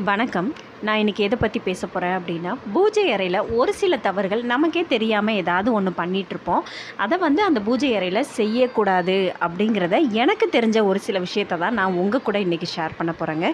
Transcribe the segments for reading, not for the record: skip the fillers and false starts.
வணக்கம். நான் இன்றைக்கி எதை பற்றி பேச போகிறேன் அப்படின்னா, பூஜை அறையில் ஒரு சில தவறுகள் நமக்கே தெரியாமல் ஏதாவது ஒன்று பண்ணிகிட்ருப்போம். அதை அந்த பூஜை அறையில் செய்யக்கூடாது அப்படிங்கிறத எனக்கு தெரிஞ்ச ஒரு சில விஷயத்தை தான் நான் உங்கள் கூட இன்றைக்கி ஷேர் பண்ண போகிறேங்க.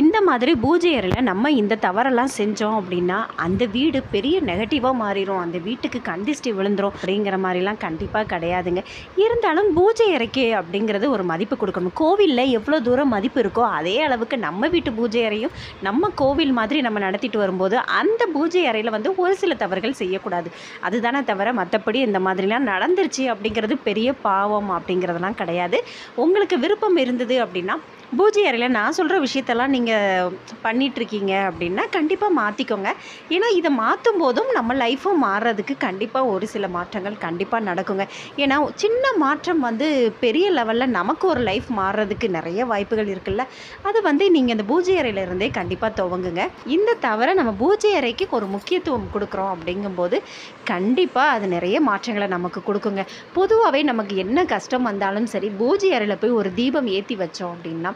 இந்த மாதிரி பூஜை அறையில் நம்ம இந்த தவறெல்லாம் செஞ்சோம் அப்படின்னா அந்த வீடு பெரிய நெகட்டிவாக மாறிடும், அந்த வீட்டுக்கு கண்டிஷ்டி விழுந்துடும் அப்படிங்கிற மாதிரிலாம் கண்டிப்பாக கிடையாதுங்க. இருந்தாலும் பூஜை அறைக்கு அப்படிங்கிறது ஒரு மதிப்பு கொடுக்கணும். கோவிலில் எவ்வளோ தூரம் மதிப்பு இருக்கோ அதே அளவுக்கு நம்ம வீட்டு பூஜை அறையும் நம்ம கோவில் மாதிரி நம்ம நடத்திட்டு வரும்போது அந்த பூஜை அறையில் ஒரு சில தவறுகள் செய்யக்கூடாது. அதுதானே தவிர மற்றபடி இந்த மாதிரிலாம் நடந்துருச்சு அப்படிங்கிறது பெரிய பாவம் அப்படிங்கிறதெல்லாம் கிடையாது. உங்களுக்கு விருப்பம் இருந்தது அப்படின்னா பூஜை அறையில் நான் சொல்கிற விஷயத்தெல்லாம் நீங்கள் பண்ணிகிட்ருக்கீங்க அப்படின்னா கண்டிப்பாக மாற்றிக்கோங்க. ஏன்னா இதை மாற்றும் போதும் நம்ம லைஃப்பும் மாறுறதுக்கு கண்டிப்பாக ஒரு சில மாற்றங்கள் கண்டிப்பாக நடக்குங்க. ஏன்னா சின்ன மாற்றம் பெரிய லெவலில் நமக்கு ஒரு லைஃப் மாறுறதுக்கு நிறைய வாய்ப்புகள் இருக்குல்ல. அது நீங்கள் இந்த பூஜை அறையிலேருந்தே கண்டிப்பாக துவங்குங்க. இந்த தவிர நம்ம பூஜை அறைக்கு ஒரு முக்கியத்துவம் கொடுக்குறோம் அப்படிங்கும்போது கண்டிப்பாக அது நிறைய மாற்றங்களை நமக்கு கொடுக்குங்க. பொதுவாகவே நமக்கு என்ன கஷ்டம் வந்தாலும் சரி பூஜை அறையில் போய் ஒரு தீபம் ஏற்றி வச்சோம் அப்படின்னா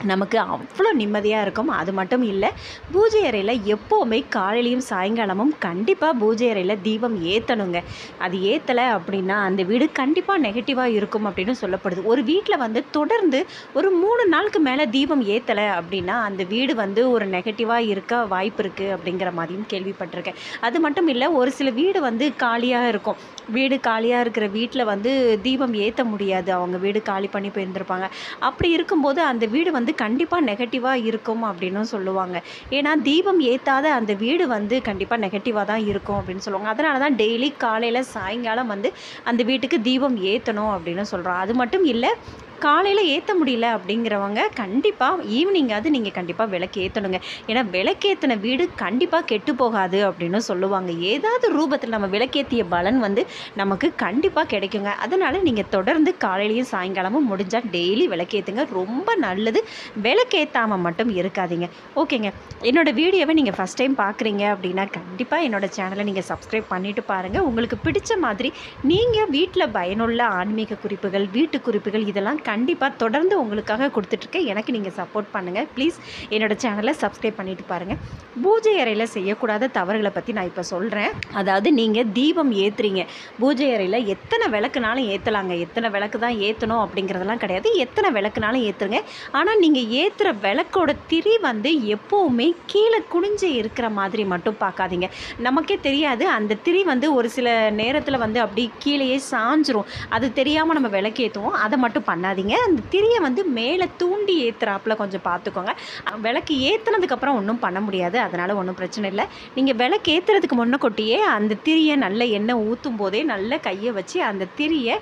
நமக்கு அவ்வளோ நிம்மதியாக இருக்கும். அது மட்டும் இல்லை, பூஜை அறையில் எப்போவுமே காலையிலையும் சாயங்காலமும் கண்டிப்பாக பூஜை அறையில் தீபம் ஏற்றணுங்க. அது ஏற்றலை அப்படின்னா அந்த வீடு கண்டிப்பாக நெகட்டிவாக இருக்கும் அப்படின்னு சொல்லப்படுது. ஒரு வீட்டில் தொடர்ந்து ஒரு 3 நாளுக்கு மேலே தீபம் ஏற்றலை அப்படின்னா அந்த வீடு ஒரு நெகட்டிவாக இருக்க வாய்ப்பு இருக்குது அப்படிங்கிற மாதிரியும் கேள்விப்பட்டிருக்கேன். அது மட்டும் இல்லை, ஒரு சில வீடு காலியாக இருக்கும். வீடு காலியாக இருக்கிற வீட்டில் தீபம் ஏற்ற முடியாது, அவங்க வீடு காலி பண்ணி போயிருந்திருப்பாங்க. அப்படி இருக்கும்போது அந்த வீடு கண்டிப்பாக நெகட்டிவாக இருக்கும் அப்படின்னும் சொல்லுவாங்க. ஏன்னா தீபம் ஏற்றாத அந்த வீடு கண்டிப்பாக நெகட்டிவாக தான் இருக்கும் அப்படின்னு சொல்லுவாங்க. அதனால தான் டெய்லி காலையில் சாயங்காலம் அந்த வீட்டுக்கு தீபம் ஏற்றணும் அப்படின்னு சொல்கிறோம். அது மட்டும் இல்லை, காலையில் ஏற்ற முடியல அப்படிங்கிறவங்க கண்டிப்பாக ஈவினிங்காவது நீங்கள் கண்டிப்பாக விளக்கு ஏற்றணுங்க. ஏன்னா விளக்கேற்றின வீடு கண்டிப்பாக கெட்டு போகாது அப்படின்னு சொல்லுவாங்க. ஏதாவது ரூபத்தில் நம்ம விளக்கேற்றிய பலன் நமக்கு கண்டிப்பாக கிடைக்குங்க. அதனால் நீங்கள் தொடர்ந்து காலையிலையும் சாயங்காலமும் முடிஞ்சால் டெய்லி விளக்கேற்றுங்க, ரொம்ப நல்லது. விளக்கேற்றாமல் மட்டும் இருக்காதீங்க. ஓகேங்க. என்னோடய வீடியோவை நீங்கள் ஃபஸ்ட் டைம் பார்க்குறீங்க அப்படின்னா கண்டிப்பாக என்னோடய சேனலை நீங்கள் சப்ஸ்கிரைப் பண்ணிவிட்டு பாருங்கள். உங்களுக்கு பிடிச்ச மாதிரி நீங்கள் வீட்டில் பயனுள்ள ஆன்மீக குறிப்புகள், வீட்டு குறிப்புகள் இதெல்லாம் கண்டிப்பாக தொடர்ந்து உங்களுக்காக கொடுத்துட்ருக்கேன். எனக்கு நீங்கள் சப்போர்ட் பண்ணுங்கள். ப்ளீஸ் என்னோடய சேனலை சப்ஸ்கிரைப் பண்ணிவிட்டு பாருங்கள். பூஜை அறையில் செய்யக்கூடாத தவறுகளை பற்றி நான் இப்போ சொல்கிறேன். அதாவது நீங்கள் தீபம் ஏற்றுறீங்க, பூஜை அறையில் எத்தனை விளக்குனாலும் ஏற்றலாங்க. எத்தனை விளக்கு தான் ஏற்றணும் அப்படிங்கிறதெல்லாம் கிடையாது, எத்தனை விளக்குனாலும் ஏற்றுங்க. ஆனால் நீங்கள் ஏற்றுற விளக்கோட திரி எப்போவுமே கீழே குனிஞ்சு இருக்கிற மாதிரி மட்டும் பார்க்காதீங்க. நமக்கே தெரியாது, அந்த திரி ஒரு சில நேரத்தில் அப்படி கீழேயே சாஞ்சிரும். அது தெரியாமல் நம்ம விளக்கு ஏற்றுவோம். அதை மட்டும் பண்ணாதீங்க. அந்த திரியை மேலே தூண்டி ஏற்றுறாப்புல கொஞ்சம் பார்த்துக்கோங்க. விளக்கு ஏற்றுனதுக்கப்புறம் ஒன்றும் பண்ண முடியாது, அதனால் ஒன்றும் பிரச்சனை இல்லை. நீங்கள் விளக்கு ஏற்றுறதுக்கு முன்னக்கூட்டியே அந்த திரியை நல்ல எண்ணெய் ஊற்றும் போதே நல்ல கையை வச்சு அந்த திரியை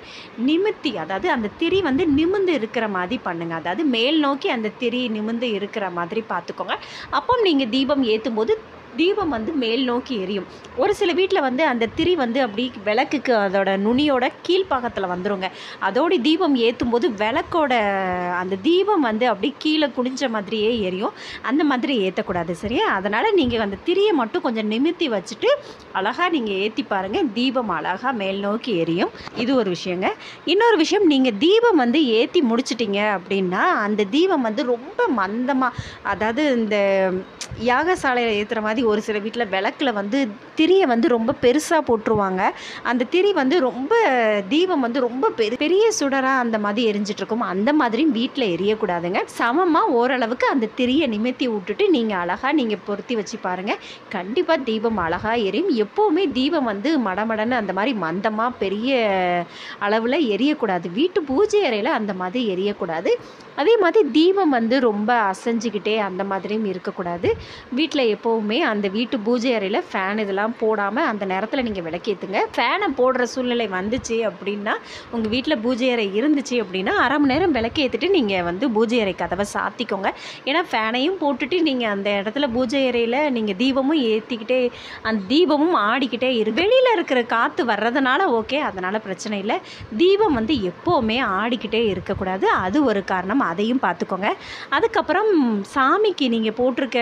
நிமித்தி, அதாவது அந்த திரி நிமிர்ந்து இருக்கிற மாதிரி பண்ணுங்கள். அதாவது மேல் நோக்கி அந்த திரி நிமிர்ந்து இருக்கிற மாதிரி பார்த்துக்கோங்க. அப்போ நீங்கள் தீபம் ஏற்றும் போது தீபம் மேல் நோக்கி எரியும். ஒரு சில வீட்டில் அந்த திரி அப்படி விளக்குக்கு அதோட நுனியோட கீழ்ப்பாகத்தில் வந்துருங்க. அதோடு தீபம் ஏற்றும் போது விளக்கோட அந்த தீபம் அப்படி கீழே குனிஞ்ச மாதிரியே எரியும். அந்த மாதிரி ஏற்றக்கூடாது, சரியா? அதனால் நீங்கள் அந்த திரியை மட்டும் கொஞ்சம் நிமித்தி வச்சுட்டு அழகாக நீங்கள் ஏற்றி பாருங்கள், தீபம் அழகாக மேல் நோக்கி எரியும். இது ஒரு விஷயங்க. இன்னொரு விஷயம், நீங்கள் தீபம் ஏற்றி முடிச்சிட்டிங்க அப்படின்னா அந்த தீபம் ரொம்ப மந்தமாக, அதாவது இந்த யாகசாலையில் ஏற்றுற மாதிரி ஒரு சில வீட்டில் விளக்கில் திரியை ரொம்ப பெருசாக போட்டுருவாங்க. அந்த திரி ரொம்ப தீபம் ரொம்ப பெரிய சுடராக அந்த மாதிரி எரிஞ்சிட்ருக்கும். அந்த மாதிரியும் வீட்டில் எரியக்கூடாதுங்க. சமமாக ஓரளவுக்கு அந்த திரியை நிமித்தி விட்டுட்டு நீங்கள் அழகாக நீங்கள் பொருத்தி வச்சு பாருங்கள், கண்டிப்பாக தீபம் அழகாக எரியும். எப்போவுமே தீபம் மடமடன்னு அந்த மாதிரி மந்தமாக பெரிய அளவில் எரியக்கூடாது. வீட்டு பூஜை அறையில் அந்த மாதிரி எரியக்கூடாது. அதே மாதிரி தீபம் ரொம்ப அசைஞ்சிக்கிட்டே அந்த மாதிரியும் இருக்கக்கூடாது. வீட்டில் எப்போவுமே அந்த வீட்டு பூஜை அறையில் ஃபேன் இதெல்லாம் போடாமல் அந்த நேரத்தில் நீங்கள் விளக்கேற்றுங்க. ஃபேனை போடுற சூழ்நிலை வந்துச்சு அப்படின்னா, உங்கள் வீட்டில் பூஜை அறை இருந்துச்சு அப்படின்னா 1/2 மணி நேரம் விளக்கேற்றிட்டு நீங்கள் பூஜை அறை கதவை சாத்திக்கோங்க. ஏன்னா ஃபேனையும் போட்டுட்டு நீங்கள் அந்த இடத்துல பூஜை அறையில் நீங்கள் தீபமும் ஏற்றிக்கிட்டே அந்த தீபமும் ஆடிக்கிட்டே வெளியில் இருக்கிற காற்று வர்றதுனால ஓகே, அதனால் பிரச்சனை இல்லை. தீபம் எப்போவுமே ஆடிக்கிட்டே இருக்கக்கூடாது, அது ஒரு காரணம். அதையும் பார்த்துக்கோங்க. அதுக்கப்புறம் சாமிக்கு நீங்கள் போட்டிருக்க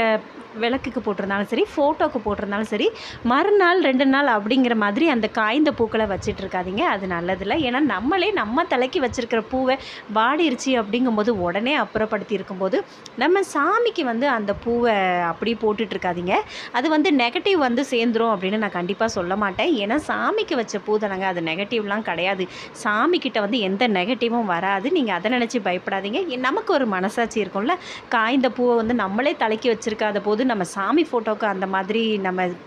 விளக்குக்கு போட்டிருந்தாலும் சரி, ஃபோட்டோக்கு போட்டிருந்தாலும் சரி, மறுநாள் 2 நாள் அப்படிங்கிற மாதிரி அந்த காய்ந்த பூக்களை வச்சிட்டு இருக்காதீங்க. அது நல்லதில்ல. ஏன்னா நம்மளே நம்ம தலைக்கு வச்சிருக்கிற பூவை வாடிருச்சு அப்படிங்கும்போது உடனே அப்புறப்படுத்தி இருக்கும்போது நம்ம சாமிக்கு வந்து அந்த பூவை அப்படியே போட்டுட்டு இருக்காதீங்க. அது வந்து நெகட்டிவ் வந்து சேர்ந்துரும் அப்படின்னு நான் கண்டிப்பாக சொல்ல மாட்டேன். ஏன்னா சாமிக்கு வச்ச பூ தானங்க, அது நெகட்டிவ்லாம் கிடையாது. சாமிக்கிட்ட வந்து எந்த நெகட்டிவும் வராது. நீங்கள் அதை நினச்சி பயப்படாதீங்க. நமக்கு ஒரு மனசாட்சி இருக்கும்ல, காய்ந்த பூவை வந்து நம்மளே தலைக்கு வச்சுருக்காத போது நம்ம சாமி ஃபோட்டோவுக்கு அந்த மாதிரி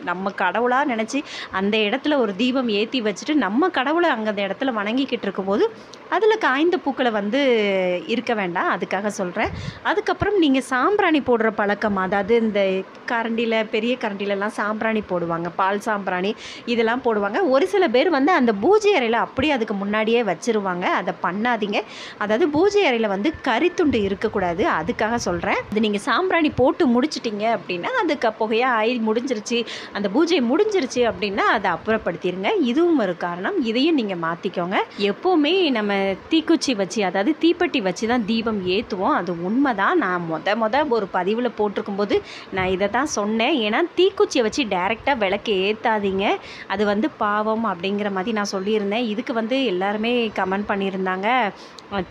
நம்ம கடவுளாக நினச்சி அந்த இடத்துல ஒரு தீபம் ஏற்றி வச்சுட்டு நம்ம கடவுளை அங்கே அந்த இடத்துல வணங்கிக்கிட்டு இருக்கும்போது அதில் காய்ந்த பூக்களை வந்து இருக்க வேண்டாம். அதுக்காக சொல்கிறேன். அதுக்கப்புறம் நீங்கள் சாம்பிராணி போடுற பழக்கம், அதாவது இந்த கரண்டியில், பெரிய கரண்டிலலாம் சாம்பிராணி போடுவாங்க, பால் சாம்பிராணி இதெல்லாம் போடுவாங்க. ஒரு சில பேர் வந்து அந்த பூஜை அறையில் அப்படியே அதுக்கு முன்னாடியே வச்சுருவாங்க. அதை பண்ணாதீங்க. அதாவது பூஜை அறையில் வந்து கரித்துண்டு இருக்கக்கூடாது. அதுக்காக சொல்கிறேன். அது நீங்கள் சாம்பிராணி போட்டு முடிச்சிட்டிங்க அப்படின்னா அதுக்கு புகையாக ஆகி முடிஞ்சிருச்சு, அந்த பூஜை முடிஞ்சிருச்சு அப்படின்னா அதை அப்புறப்படுத்திடுங்க. இதுவும் ஒரு காரணம். இதையும் நீங்கள் மாற்றிக்கோங்க. எப்போவுமே நம்ம தீக்குச்சி வச்சு, அதாவது தீப்பெட்டி வச்சு தான் தீபம் ஏற்றுவோம். அது உண்மை தான். நான் ஒரு பதிவில் போட்டிருக்கும்போது நான் இதை தான் சொன்னேன். ஏன்னா தீக்குச்சியை வச்சு டைரெக்டாக விளக்கு ஏற்றாதீங்க, அது வந்து பாவம் அப்படிங்கிற மாதிரி நான் சொல்லியிருந்தேன். இதுக்கு வந்து எல்லாருமே கமெண்ட் பண்ணியிருந்தாங்க,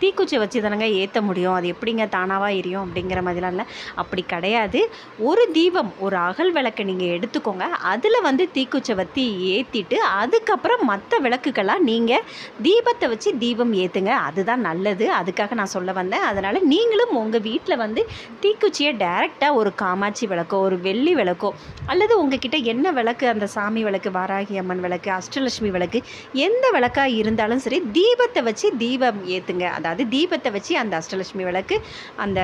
தீக்குச்சியை வச்சு தானங்க ஏற்ற முடியும், அது எப்படிங்க தானாவாக எரியும் அப்படிங்கிற மாதிரிலாம். இல்லை, அப்படி கிடையாது. ஒரு தீபம், ஒரு அகல் விளக்கை நீங்கள் எடுத்துக்கோங்க, அதில் வந்து தீக்குச்சை வற்றி ஏற்றிட்டு அதுக்கப்புறம் மற்ற விளக்குக்கெல்லாம் நீங்கள் தீபத்தை வச்சு தீபம் ஏற்றுங்க. அதுதான் நல்லது. அதுக்காக நான் சொல்ல வந்தேன். அதனால் நீங்களும் உங்கள் வீட்டில் வந்து தீக்குச்சியை டைரெக்டாக ஒரு காமாட்சி விளக்கோ, ஒரு வெள்ளி விளக்கோ, அல்லது உங்ககிட்ட என்ன விளக்கு, அந்த சாமி விளக்கு, வாராகி அம்மன் விளக்கு, அஷ்டலட்சுமி விளக்கு, எந்த விளக்காக இருந்தாலும் சரி, தீபத்தை வச்சு தீபம் ஏற்றுங்க. அதாவது தீபத்தை வச்சு அந்த அஷ்டலட்சுமி விளக்கு, அந்த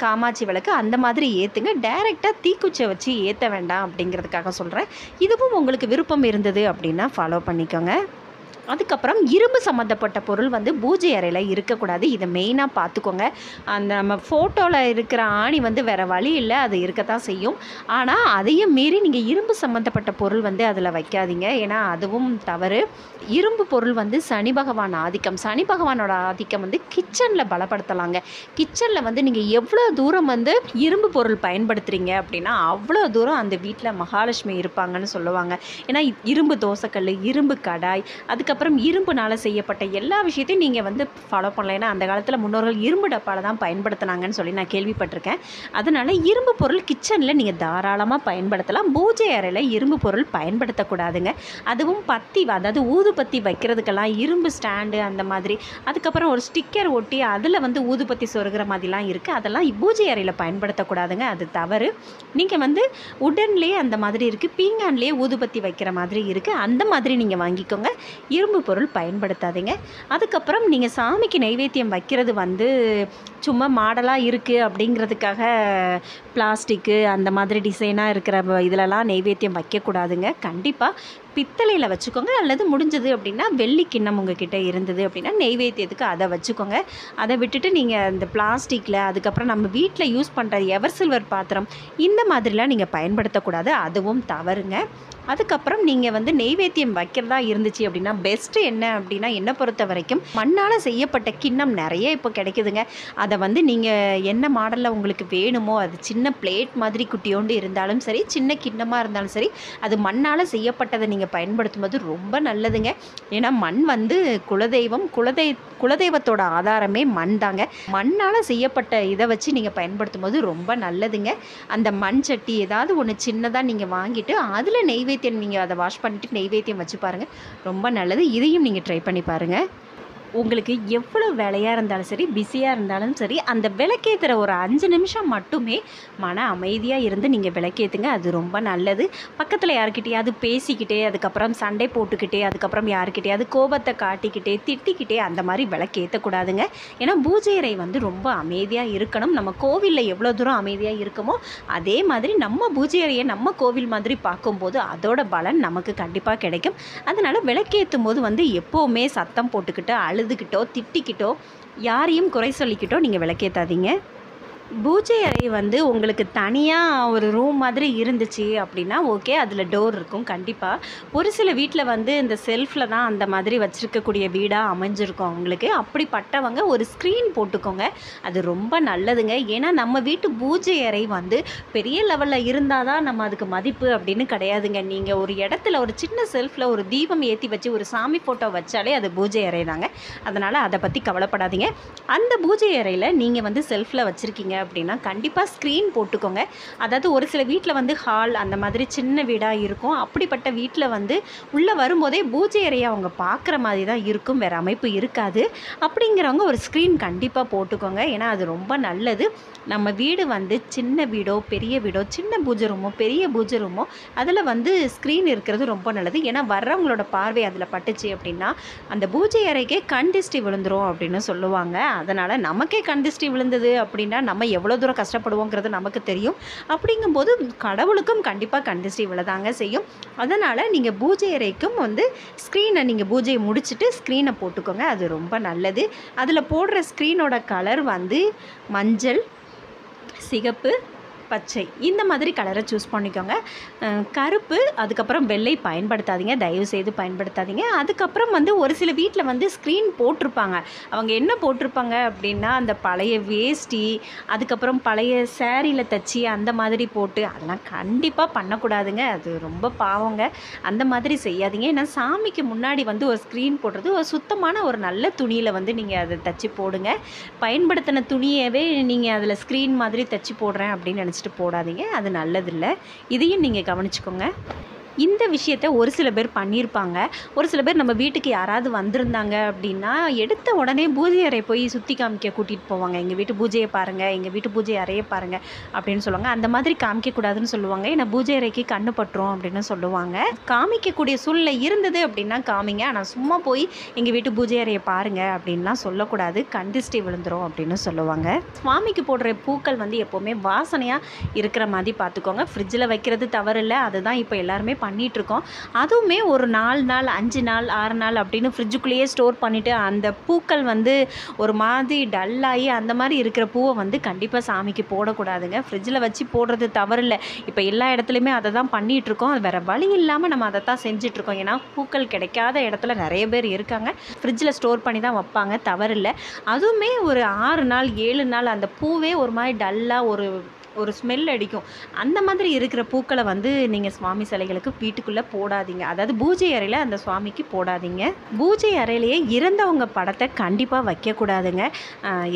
காமாட்சி விளக்கு அந்த மாதிரி ஏற்றுங்க. டைரெக்டாக தீக்குச்சியை வச்சு ஏற்ற வேண்டாம் அப்படிங்கிறதுக்காக சொல்கிறேன். இதுவும் உங்களுக்கு விருப்பம் இருந்தது அப்படின்னா ஃபாலோ பண்ணிக்கோங்க. அதுக்கப்புறம் இரும்பு சம்மந்தப்பட்ட பொருள் வந்து பூஜை அறையில் இருக்கக்கூடாது. இதை மெயினாக பார்த்துக்கோங்க. அந்த நம்ம ஃபோட்டோவில் இருக்கிற ஆணி வந்து வேறு வழி இல்லை, அது இருக்கத்தான் செய்யும். ஆனால் அதையும் மீறி நீங்கள் இரும்பு சம்மந்தப்பட்ட பொருள் வந்து அதில் வைக்காதீங்க. ஏன்னா அதுவும் தவறு. இரும்பு பொருள் வந்து சனி பகவான் ஆதிக்கம், சனி பகவானோட ஆதிக்கம் வந்து கிச்சனில் பலப்படுத்தலாங்க. கிச்சனில் வந்து நீங்கள் எவ்வளோ தூரம் வந்து இரும்பு பொருள் பயன்படுத்துகிறீங்க அப்படின்னா அவ்வளோ தூரம் அந்த வீட்டில் மகாலட்சுமி இருப்பாங்கன்னு சொல்லுவாங்க. ஏன்னா இரும்பு தோசைக்கல், இரும்பு கடாய், அதுக்கப்புறம் இரும்புனால் செய்யப்பட்ட எல்லா விஷயத்தையும் நீங்கள் வந்து ஃபாலோ பண்ணலாம். ஏன்னா அந்த காலத்தில் முன்னோர்கள் இரும்பு டப்பாவில் தான் பயன்படுத்தினாங்கன்னு சொல்லி நான் கேள்விப்பட்டிருக்கேன். அதனால் இரும்பு பொருள் கிச்சனில் நீங்கள் தாராளமாக பயன்படுத்தலாம். பூஜை அறையில் இரும்பு பொருள் பயன்படுத்தக்கூடாதுங்க. அதுவும் பத்தி, அதாவது ஊதுபத்தி வைக்கிறதுக்கெல்லாம் இரும்பு ஸ்டாண்டு அந்த மாதிரி, அதுக்கப்புறம் ஒரு ஸ்டிக்கர் ஒட்டி அதில் வந்து ஊதுபத்தி சொருகிற மாதிரிலாம் இருக்குது. அதெல்லாம் பூஜை அறையில் பயன்படுத்தக்கூடாதுங்க. அது தவறு. நீங்கள் வந்து உடன்லேயே அந்த மாதிரி இருக்குது, பீங்கான்லேயே ஊதுபத்தி வைக்கிற மாதிரி இருக்குது, அந்த மாதிரி நீங்கள் வாங்கிக்கோங்க. இரும்பு பொருள் பயன்படுத்தாதீங்க. அதுக்கப்புறம் நீங்கள் சாமிக்கு நைவேத்தியம் வைக்கிறது வந்து சும்மா மாடலாக இருக்குது அப்படிங்கிறதுக்காக பிளாஸ்டிக்கு அந்த மாதிரி டிசைனாக இருக்கிற இதிலலாம் நைவேத்தியம் வைக்கக்கூடாதுங்க. கண்டிப்பாக பித்தளையில் வச்சுக்கோங்க. அல்லது முடிஞ்சது அப்படின்னா வெள்ளி கிண்ணம் உங்ககிட்ட இருந்தது அப்படின்னா நெய்வேத்தியத்துக்கு அதை வச்சுக்கோங்க. அதை விட்டுட்டு நீங்கள் இந்த பிளாஸ்டிக்கில், அதுக்கப்புறம் நம்ம வீட்டில் யூஸ் பண்ணுற எவர் சில்வர் பாத்திரம் இந்த மாதிரிலாம் நீங்கள் பயன்படுத்தக்கூடாது. அதுவும் தவறுங்க. அதுக்கப்புறம் நீங்கள் வந்து நெய்வேத்தியம் வைக்கிறதா இருந்துச்சு அப்படின்னா பெஸ்ட்டு என்ன அப்படின்னா, என்னை பொறுத்த வரைக்கும் மண்ணால் செய்யப்பட்ட கிண்ணம் நிறைய இப்போ கிடைக்குதுங்க. அதை வந்து நீங்கள் என்ன மாடலில் உங்களுக்கு வேணுமோ, அது சின்ன பிளேட் மாதிரி குட்டியோண்டு இருந்தாலும் சரி, சின்ன கிண்ணமாக இருந்தாலும் சரி, அது மண்ணால் செய்யப்பட்டதை நீங்கள் பயன்படுத்தும் போது ரொம்ப நல்லதுங்க. ஏன்னா மண் வந்து குலதெய்வம், குலதெய்வத்தோட ஆதாரமே மண் தாங்க. மண்ணால் செய்யப்பட்ட இதை வச்சு நீங்கள் பயன்படுத்தும் போது ரொம்ப நல்லதுங்க. அந்த மண் சட்டி ஏதாவது ஒன்று சின்னதாக நீங்கள் வாங்கிட்டு அதில் நெய்வேத்தியம் நீங்கள் அதை வாஷ் பண்ணிவிட்டு நெய்வேத்தியம் வச்சு பாருங்கள், ரொம்ப நல்லது. இதையும் நீங்கள் ட்ரை பண்ணி பாருங்கள். உங்களுக்கு எவ்வளோ வேலையாக இருந்தாலும் சரி, பிஸியாக இருந்தாலும் சரி, அந்த விளக்கேற்றுற ஒரு 5 நிமிஷம் மட்டுமே மன அமைதியாக இருந்து நீங்கள் விளக்கேற்றுங்க. அது ரொம்ப நல்லது. பக்கத்தில் யாருக்கிட்டையாவது பேசிக்கிட்டே, அதுக்கப்புறம் சண்டை போட்டுக்கிட்டே, அதுக்கப்புறம் யாருக்கிட்டையாவது கோபத்தை காட்டிக்கிட்டே, திட்டிக்கிட்டே அந்த மாதிரி விளக்கேற்றக்கூடாதுங்க. ஏன்னா பூஜை அறை வந்து ரொம்ப அமைதியாக இருக்கணும். நம்ம கோவிலில் எவ்வளோ தூரம் அமைதியாக இருக்குமோ அதே மாதிரி நம்ம பூஜை அறையை நம்ம கோவில் மாதிரி பார்க்கும்போது அதோட பலன் நமக்கு கண்டிப்பாக கிடைக்கும். அதனால் விளக்கேற்றும் போது வந்து எப்போவுமே சத்தம் போட்டுக்கிட்டு, அழுதுகிட்டோ, திட்டிக்கிட்டோ, யாரையும் குறை சொல்லிக்கிட்டோ நீங்கள் விளக்கேற்றாதீங்க. பூஜை அறை வந்து உங்களுக்கு தனியாக ஒரு ரூம் மாதிரி இருந்துச்சு அப்படின்னா ஓகே, அதில் டோர் இருக்கும் கண்டிப்பாக. ஒரு சில வீட்டில் வந்து இந்த செல்ஃபில் தான் அந்த மாதிரி வச்சுருக்கக்கூடிய வீடாக அமைஞ்சிருக்கும் அவங்களுக்கு. அப்படிப்பட்டவங்க ஒரு ஸ்க்ரீன் போட்டுக்கோங்க, அது ரொம்ப நல்லதுங்க. ஏன்னா நம்ம வீட்டு பூஜை அறை வந்து பெரிய லெவலில் இருந்தால் தான் நம்ம அதுக்கு மதிப்பு அப்படின்னு கிடையாதுங்க. நீங்கள் ஒரு இடத்துல ஒரு சின்ன செல்ஃபில் ஒரு தீபம் ஏற்றி வச்சு ஒரு சாமி ஃபோட்டோ வச்சாலே அது பூஜை அறை தாங்க. அதனால் அதை பற்றி கவலைப்படாதீங்க. அந்த பூஜை அறையில் நீங்கள் வந்து செல்ஃபில் வச்சுருக்கீங்க அப்படின்னா கண்டிப்பாக ஸ்க்ரீன் போட்டுக்கோங்க. அதாவது ஒரு சில வீட்டில் வந்து ஹால் அந்த மாதிரி சின்ன வீடாக இருக்கும். அப்படிப்பட்ட வீட்டில் வந்து உள்ளே வரும்போதே பூஜை அறையை அவங்க பார்க்குற மாதிரி தான் இருக்கும், வேறு அமைப்பு இருக்காது. அப்படிங்கிறவங்க ஒரு ஸ்க்ரீன் கண்டிப்பாக போட்டுக்கோங்க. ஏன்னா அது ரொம்ப நல்லது. நம்ம வீடு வந்து சின்ன வீடோ பெரிய வீடோ, சின்ன பூஜை ரூமோ பெரிய பூஜை ரூமோ, அதில் வந்து ஸ்க்ரீன் இருக்கிறது ரொம்ப நல்லது. ஏன்னா வர்றவங்களோட பார்வை அதில் பட்டுச்சு அப்படின்னா அந்த பூஜை அறைக்கே கண் திஷ்டி விழுந்துரும் அப்படின்னு சொல்லுவாங்க. அதனால் நமக்கே கண் திஷ்டி விழுந்தது அப்படின்னா நம்ம எவ்வளோ தூரம் கஷ்டப்படுவோங்கிறது நமக்கு தெரியும். அப்படிங்கும்போது கடவுளுக்கும் கண்டிப்பாக கண் திஷ்டி விழதாங்க செய்யும். அதனால் நீங்கள் பூஜை அறைக்கும் வந்து ஸ்க்ரீனை நீங்கள் பூஜையை முடிச்சுட்டு ஸ்க்ரீனை போட்டுக்கோங்க, அது ரொம்ப நல்லது. அதில் போடுற ஸ்க்ரீனோட கலர் வந்து மஞ்சள், சிகப்பு, பச்சை இந்த மாதிரி கலரை சூஸ் பண்ணிக்கோங்க. கருப்பு அதுக்கப்புறம் வெள்ளை பயன்படுத்தாதீங்க, தயவு செய்து பயன்படுத்தாதீங்க. அதுக்கப்புறம் வந்து ஒரு சில வீட்டில் வந்து ஸ்க்ரீன் போட்டிருப்பாங்க. அவங்க என்ன போட்டிருப்பாங்க அப்படின்னா அந்த பழைய வேஷ்டி, அதுக்கப்புறம் பழைய சேரீயில் தச்சு அந்த மாதிரி போட்டு, அதெல்லாம் கண்டிப்பாக பண்ணக்கூடாதுங்க. அது ரொம்ப பாவங்க. அந்த மாதிரி செய்யாதீங்க. ஏன்னா சாமிக்கு முன்னாடி வந்து ஒரு ஸ்க்ரீன் போடுறது ஒரு சுத்தமான ஒரு நல்ல துணியில் வந்து நீங்கள் அதை தச்சு போடுங்க. பயன்படுத்தின துணியவே நீங்கள் அதில் ஸ்க்ரீன் மாதிரி தச்சு போடுறேன் அப்படின்னு நினச்சிட்டு போடாதீங்க, அது நல்லதில்லை. இதையும் நீங்கள் கவனிச்சுக்கோங்க. இந்த விஷயத்தை ஒரு சில பேர் பண்ணியிருப்பாங்க. ஒரு சில பேர் நம்ம வீட்டுக்கு யாராவது வந்திருந்தாங்க அப்படின்னா எடுத்த உடனே பூஜை அறை போய் சுற்றி காமிக்க கூட்டிகிட்டு போவாங்க. எங்கள் வீட்டு பூஜையை பாருங்கள், எங்கள் வீட்டு பூஜை அறையை பாருங்கள் அப்படின்னு சொல்லுவாங்க. அந்த மாதிரி காமிக்கக்கூடாதுன்னு சொல்லுவாங்க. ஏன்னா பூஜை அறைக்கு கண்ணு பட்டுரும் அப்படின்னு சொல்லுவாங்க. காமிக்கக்கூடிய சூழ்நிலை இருந்தது அப்படின்னா காமிங்க, ஆனால் சும்மா போய் எங்கள் வீட்டு பூஜை அறையை பாருங்கள் அப்படின்லாம் சொல்லக்கூடாது, கண் திஷ்டி விழுந்துரும் அப்படின்னு சொல்லுவாங்க. சுவாமிக்கு போடுற பூக்கள் வந்து எப்போவுமே வாசனையாக இருக்கிற மாதிரி பார்த்துக்கோங்க. ஃப்ரிட்ஜில் வைக்கிறது தவறில்லை, அதுதான் இப்போ எல்லாருமே பண்ணிகிட்ருக்கோம். அதுவுமே ஒரு 4 நாள் 5 நாள் 6 நாள் அப்படின்னு ஃப்ரிட்ஜுக்குள்ளேயே ஸ்டோர் பண்ணிவிட்டு அந்த பூக்கள் வந்து ஒரு மாதிரி டல்லாகி அந்த மாதிரி இருக்கிற பூவை வந்து கண்டிப்பாக சாமிக்கு போடக்கூடாதுங்க. ஃப்ரிட்ஜில் வச்சு போடுறது தவறில்லை. இப்போ எல்லா இடத்துலையுமே அதை தான் பண்ணிகிட்ருக்கோம். வேறு வழி இல்லாமல் நம்ம அதை தான் செஞ்சிட்ருக்கோம். ஏன்னா பூக்கள் கிடைக்காத இடத்துல நிறைய பேர் இருக்காங்க. ஃப்ரிட்ஜில் ஸ்டோர் பண்ணி தான் வைப்பாங்க, தவறில்லை. அதுவுமே ஒரு 6 நாள் 7 நாள் அந்த பூவே ஒரு மாதிரி டல்லாக ஒரு ஸ்மெல் அடிக்கும். அந்த மாதிரி இருக்கிற பூக்களை வந்து நீங்கள் சுவாமி சிலைகளுக்கு வீட்டுக்குள்ளே போடாதீங்க. அதாவது பூஜை அறையில் அந்த சுவாமிக்கு போடாதீங்க. பூஜை அறையிலேயே இறந்தவங்க படத்தை கண்டிப்பாக வைக்கக்கூடாதுங்க.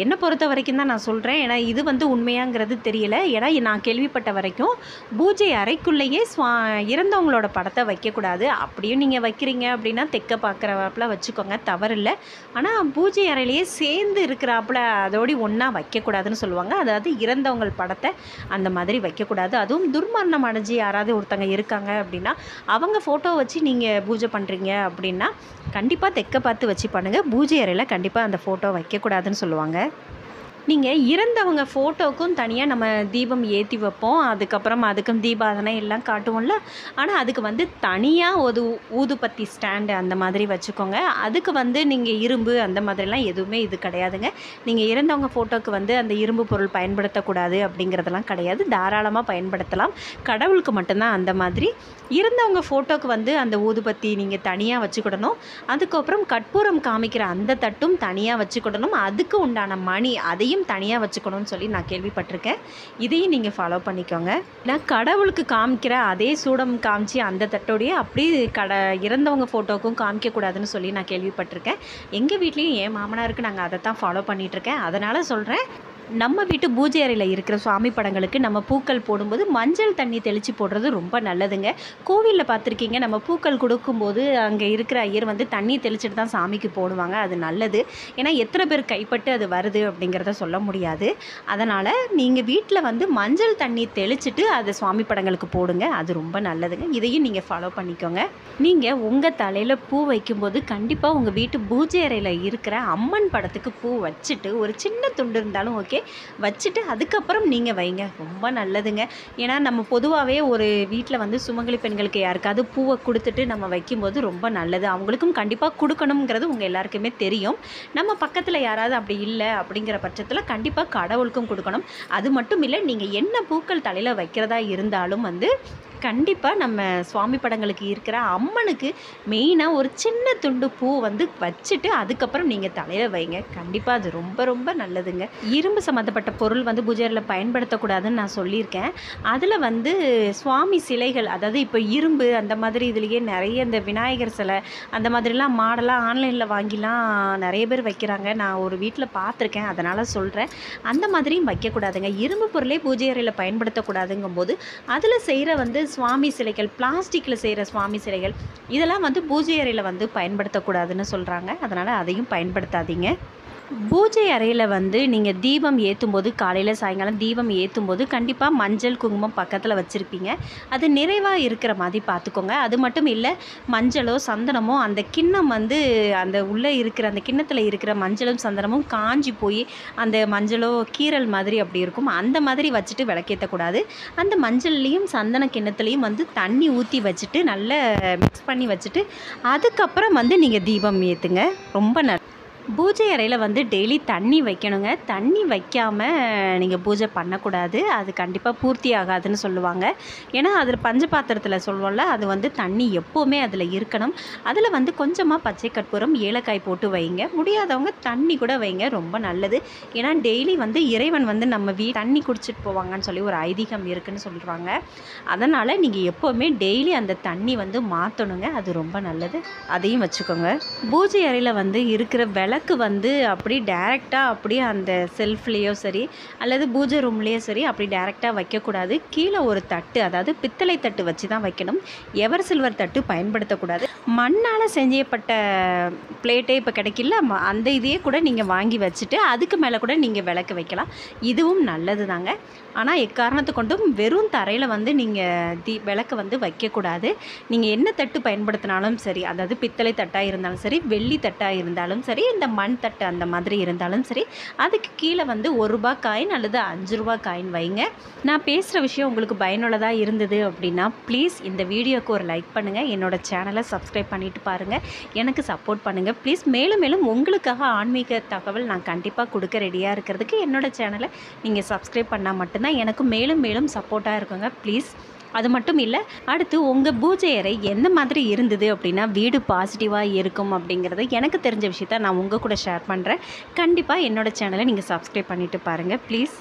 என்னை பொறுத்த வரைக்கும் தான் நான் சொல்கிறேன். ஏன்னா இது வந்து உண்மையாங்கிறது தெரியல. ஏன்னா நான் கேள்விப்பட்ட வரைக்கும் பூஜை அறைக்குள்ளேயே இறந்தவங்களோட படத்தை வைக்கக்கூடாது. அப்படியும் நீங்கள் வைக்கிறீங்க அப்படின்னா தெக்க பார்க்குறவாப்பில் வச்சுக்கோங்க, தவறில்லை. ஆனால் பூஜை அறையிலேயே சேர்ந்து இருக்கிறாப்புல அதோடி ஒன்றா வைக்கக்கூடாதுன்னு சொல்லுவாங்க. அதாவது இறந்தவங்கள் படத்தை அந்த மாதிரி வைக்கக்கூடாது. அதுவும் துர்மரணம் அடைஞ்சு யாராவது ஒருத்தங்க இருக்காங்க அப்படின்னா அவங்க ஃபோட்டோ வச்சு நீங்கள் பூஜை பண்ணுறீங்க அப்படின்னா கண்டிப்பாக தெக்க பார்த்து வச்சு பண்ணுங்கள். பூஜை அறையில் கண்டிப்பாக அந்த ஃபோட்டோ வைக்கக்கூடாதுன்னு சொல்லுவாங்க. நீங்கள் இறந்தவங்க ஃபோட்டோவுக்கும் தனியாக நம்ம தீபம் ஏற்றி வைப்போம். அதுக்கப்புறம் அதுக்கும் தீபாதனை எல்லாம் காட்டுவோம்ல. ஆனால் அதுக்கு வந்து தனியாக ஒரு ஊதுபத்தி ஸ்டாண்டு அந்த மாதிரி வச்சுக்கோங்க. அதுக்கு வந்து நீங்கள் இரும்பு அந்த மாதிரிலாம் எதுவுமே இது கிடையாதுங்க. நீங்கள் இறந்தவங்க ஃபோட்டோவுக்கு வந்து அந்த இரும்பு பொருள் பயன்படுத்தக்கூடாது அப்படிங்கிறதெல்லாம் கிடையாது, தாராளமாக பயன்படுத்தலாம். கடவுளுக்கு மட்டும்தான் அந்த மாதிரி. இறந்தவங்க ஃபோட்டோவுக்கு வந்து அந்த ஊதுபத்தி நீங்கள் தனியாக வச்சுக்கிடணும். அதுக்கப்புறம் கற்பூரம் காமிக்கிற அந்த தட்டும் தனியாக வச்சுக்கிடணும். அதுக்கு உண்டான மணி அதையும் தனியாக வச்சுக்கணும்னு சொல்லி நான் கேள்விப்பட்டிருக்கேன். இதையும் நீங்கள் ஃபாலோ பண்ணிக்கோங்க. நான் கடவுளுக்கு காமிக்கிற அதே சூடம் காமிச்சு அந்த தட்டோடையே அப்படி இறந்தவங்க ஃபோட்டோவுக்கும் காமிக்கக்கூடாதுன்னு சொல்லி நான் கேள்விப்பட்டிருக்கேன். எங்கள் வீட்லேயும் என் மாமனாருக்கு நாங்கள் அதை தான் ஃபாலோ பண்ணிகிட்ருக்கேன். அதனால் சொல்கிறேன், நம்ம வீட்டு பூஜை அறையில் இருக்கிற சுவாமி படங்களுக்கு நம்ம பூக்கள் போடும்போது மஞ்சள் தண்ணி தெளித்து போடுறது ரொம்ப நல்லதுங்க. கோவிலில் பார்த்துருக்கீங்க, நம்ம பூக்கள் கொடுக்கும்போது அங்கே இருக்கிற ஐயர் வந்து தண்ணி தெளிச்சுட்டு தான் சாமிக்கு போடுவாங்க. அது நல்லது. ஏன்னா எத்தனை பேர் கைப்பட்டு அது வருது அப்படிங்கிறத சொல்ல முடியாது. அதனால் நீங்கள் வீட்டில் வந்து மஞ்சள் தண்ணி தெளிச்சுட்டு அதை சுவாமி படங்களுக்கு போடுங்க, அது ரொம்ப நல்லதுங்க. இதையும் நீங்கள் ஃபாலோ பண்ணிக்கோங்க. நீங்கள் உங்கள் தலையில் பூ வைக்கும்போது கண்டிப்பாக உங்கள் வீட்டு பூஜை அறையில் இருக்கிற அம்மன் படத்துக்கு பூ வச்சுட்டு ஒரு சின்ன துண்டு இருந்தாலும் ஓகே, வச்சுட்டு அதுக்கப்புறம் நீங்கள் வைங்க, ரொம்ப நல்லதுங்க. ஏன்னா நம்ம பொதுவாகவே ஒரு வீட்டில் வந்து சுமங்கலி பெண்களுக்கு யாருக்காவது பூவை கொடுத்துட்டு நம்ம வைக்கும்போது ரொம்ப நல்லது. அவங்களுக்கும் கண்டிப்பாக கொடுக்கணுங்கிறது உங்கள் எல்லாருக்குமே தெரியும். நம்ம பக்கத்தில் யாராவது அப்படி இல்லை அப்படிங்கிற பட்சத்தில் கண்டிப்பாக கடவுளுக்கும் கொடுக்கணும். அது மட்டும் இல்லை, நீங்கள் என்ன பூக்கள் தலையில் வைக்கிறதா இருந்தாலும் வந்து கண்டிப்பாக நம்ம சுவாமி படங்களுக்கு இருக்கிற அம்மனுக்கு மெயினாக ஒரு சின்ன துண்டு பூ வந்து வச்சுட்டு அதுக்கப்புறம் நீங்கள் தலையில் வைங்க. கண்டிப்பாக அது ரொம்ப ரொம்ப நல்லதுங்க. இரும்பு சம்மந்தப்பட்ட பொருள் வந்து பூஜை அறையில் பயன்படுத்தக்கூடாதுன்னு நான் சொல்லியிருக்கேன். அதில் வந்து சுவாமி சிலைகள், அதாவது இப்போ இரும்பு அந்த மாதிரி இதுலேயே நிறைய இந்த விநாயகர் சிலை அந்த மாதிரிலாம் மாடலாக ஆன்லைனில் வாங்கிலாம் நிறைய பேர் வைக்கிறாங்க. நான் ஒரு வீட்டில் பார்த்துருக்கேன், அதனால் சொல்கிறேன். அந்த மாதிரியும் வைக்கக்கூடாதுங்க. இரும்பு பொருளே பூஜை அறையில் பயன்படுத்தக்கூடாதுங்கும் போது அதில் செய்கிற வந்து சுவாமி சிலைகள், பிளாஸ்டிக்கில் செய்கிற சுவாமி சிலைகள் இதெல்லாம் வந்து பூஜை அறையில் வந்து பயன்படுத்தக்கூடாதுன்னு சொல்கிறாங்க. அதனால் அதையும் பயன்படுத்தாதீங்க. பூஜை அறையில் வந்து நீங்கள் தீபம் ஏற்றும்போது, காலையில் சாயங்காலம் தீபம் ஏற்றும்போது கண்டிப்பாக மஞ்சள் குங்குமம் பக்கத்தில் வச்சுருப்பீங்க. அது நிறைவாக இருக்கிற மாதிரி பார்த்துக்கோங்க. அது மட்டும் இல்லை, மஞ்சளோ சந்தனமோ அந்த கிண்ணம் வந்து அந்த உள்ளே இருக்கிற அந்த கிண்ணத்தில் இருக்கிற மஞ்சளும் சந்தனமும் காஞ்சி போய் அந்த மஞ்சளோ கீரல் மாதிரி அப்படி இருக்கும். அந்த மாதிரி வச்சுட்டு விளக்கேற்றக்கூடாது. அந்த மஞ்சள்லேயும் சந்தன கிண்ணத்துலேயும் வந்து தண்ணி ஊற்றி வச்சுட்டு நல்லா மிக்ஸ் பண்ணி வச்சுட்டு அதுக்கப்புறம் வந்து நீங்கள் தீபம் ஏற்றுங்க. ரொம்ப பூஜை அறையில் வந்து டெய்லி தண்ணி வைக்கணுங்க. தண்ணி வைக்காமல் நீங்கள் பூஜை பண்ணக்கூடாது. அது கண்டிப்பாக பூர்த்தி ஆகாதுன்னு சொல்லுவாங்க. ஏன்னா அதில் பஞ்ச பாத்திரத்தில் சொல்லுவோம்ல, அது வந்து தண்ணி எப்போவுமே அதில் இருக்கணும். அதில் வந்து கொஞ்சமாக பச்சை கற்பூரம், ஏலக்காய் போட்டு வைங்க. முடியாதவங்க தண்ணி கூட வைங்க, ரொம்ப நல்லது. ஏன்னா டெய்லி வந்து இறைவன் வந்து நம்ம தண்ணி குடிச்சிட்டு போவாங்கன்னு சொல்லி ஒரு ஐதீகம் இருக்குதுன்னு சொல்கிறாங்க. அதனால் நீங்கள் எப்போவுமே டெய்லி அந்த தண்ணி வந்து மாற்றணுங்க. அது ரொம்ப நல்லது. அதையும் வச்சுக்கோங்க. பூஜை அறையில் வந்து இருக்கிற விளக்கு வந்து அப்படி டைரெக்டாக அப்படியே அந்த செல்ஃப்லேயோ சரி அல்லது பூஜை ரூம்லேயோ சரி அப்படி டைரெக்டாக வைக்கக்கூடாது. கீழே ஒரு தட்டு, அதாவது பித்தளை தட்டு வச்சு தான் வைக்கணும். எவர் சில்வர் தட்டு பயன்படுத்தக்கூடாது. மண்ணால் செய்யப்பட்ட பிளேட்டே இப்போ கிடைக்கல, அந்த இதையே கூட நீங்கள் வாங்கி வச்சுட்டு அதுக்கு மேலே கூட நீங்கள் விளக்கு வைக்கலாம். இதுவும் நல்லது தாங்க. ஆனால் எக்காரணத்து கொண்டும் வெறும் தரையில் வந்து நீங்கள் விளக்கு வந்து வைக்கக்கூடாது. நீங்கள் என்ன தட்டு பயன்படுத்தினாலும் சரி, அதாவது பித்தளை தட்டாக இருந்தாலும் சரி, வெள்ளி தட்டாக இருந்தாலும் சரி, இந்த மண் தட்டு அந்த மாதிரி இருந்தாலும் சரி, அதுக்கு கீழே வந்து ₹1 காயின் அல்லது ₹5 காயின் வைங்க. நான் பேசுகிற விஷயம் உங்களுக்கு பயனுள்ளதாக இருந்தது அப்படின்னா ப்ளீஸ் இந்த வீடியோவுக்கு ஒரு லைக் பண்ணுங்கள். என்னோடய சேனலை சப்ஸ்கிரைப் பண்ணிவிட்டு பாருங்கள். எனக்கு சப்போர்ட் பண்ணுங்கள் ப்ளீஸ். மேலும் மேலும் உங்களுக்காக ஆன்மீக தகவல் நான் கண்டிப்பாக கொடுக்க ரெடியாக இருக்கிறதுக்கு என்னோடய சேனலை நீங்கள் சப்ஸ்கிரைப் பண்ணால் மட்டும்தான் எனக்கு மேலும் மேலும் சப்போர்ட்டாக இருக்குங்க ப்ளீஸ். அது மட்டும் இல்லை, அடுத்து உங்கள் பூஜை அறை எந்த மாதிரி இருந்தது அப்படின்னா வீடு பாசிட்டிவாக இருக்கும் அப்படிங்கிறது எனக்கு தெரிஞ்ச விஷயத்த நான் உங்கள் கூட ஷேர் பண்ணுறேன். கண்டிப்பாக என்னோடய சேனலை நீங்கள் சப்ஸ்கிரைப் பண்ணிவிட்டு பாருங்கள் ப்ளீஸ்.